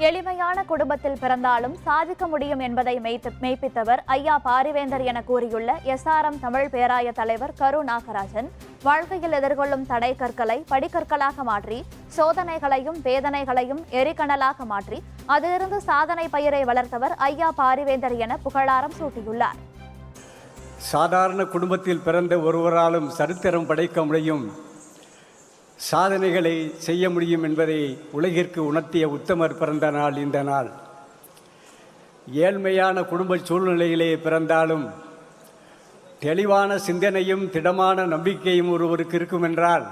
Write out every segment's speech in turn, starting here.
எளிமையான குடும்பத்தில் பிறந்தாலும் சாதிக்க முடியும் என்பதை மெய்ப்பித்தவர் ஐயா பாரிவேந்தர் என கூறியுள்ள எஸ்ஆர்எம் தமிழ் பேராய தலைவர் கரு நாகராஜன், வாழ்க்கையில் எதிர்கொள்ளும் தடை கற்களை படிக்கற்களாக மாற்றி, சோதனைகளையும் வேதனைகளையும் எரிகணலாக மாற்றி அதிலிருந்து சாதனை பயிரை வளர்த்தவர் ஐயா பாரிவேந்தர் என புகழாரம் சூட்டியுள்ளார். சாதாரண குடும்பத்தில் பிறந்த ஒருவராலும் சரித்திரம் படைக்க முடியும், சாதனைகளை செய்ய முடியும் என்பதை உலகிற்கு உணர்த்திய உத்தமர் பிறந்த நாள் இந்த நாள். ஏழ்மையான குடும்ப சூழ்நிலையிலே பிறந்தாலும் தெளிவான சிந்தனையும் திடமான நம்பிக்கையும் ஒருவருக்கு இருக்கும் என்றால்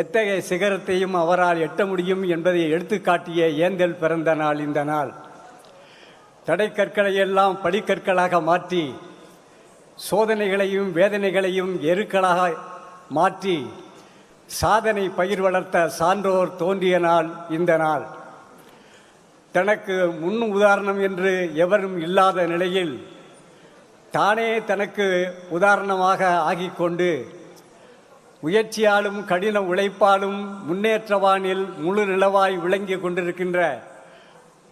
எத்தகைய சிகரத்தையும் அவரால் எட்ட முடியும் என்பதை எடுத்துக்காட்டிய ஏந்தல் பிறந்த நாள் இந்த நாள். தடைக்கற்களை எல்லாம் படிக்கற்களாக மாற்றி, சோதனைகளையும் வேதனைகளையும் எருக்களாக மாற்றி சாதனை பயிர் வளர்த்த சான்றோர் தோன்றிய நாள் இந்த நாள். தனக்கு முன் உதாரணம் என்று எவரும் இல்லாத நிலையில் தானே தனக்கு உதாரணமாக ஆகிக்கொண்டு முயற்சியாலும் கடின உழைப்பாலும் முன்னேற்றவானில் முழு நிலவாய் விளங்கி கொண்டிருக்கின்ற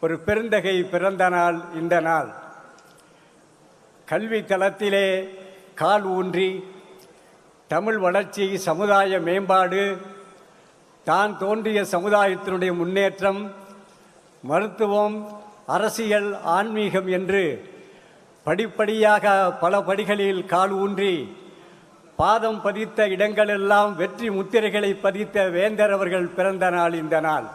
ஒரு பெருந்தகை பிறந்த நாள் இந்த நாள். கல்வி தளத்திலே கால் ஊன்றி தமிழ் வளர்ச்சி, சமுதாய மேம்பாடு, தான் தோன்றிய சமுதாயத்தினுடைய முன்னேற்றம், மருத்துவம், அரசியல், ஆன்மீகம் என்று படிப்படியாக பல படிகளில் கால் ஊன்றி பாதம் பதித்த இடங்களெல்லாம் வெற்றி முத்திரைகளை பதித்த வேந்தர் அவர்கள் பிறந்த நாள் இந்த நாள்.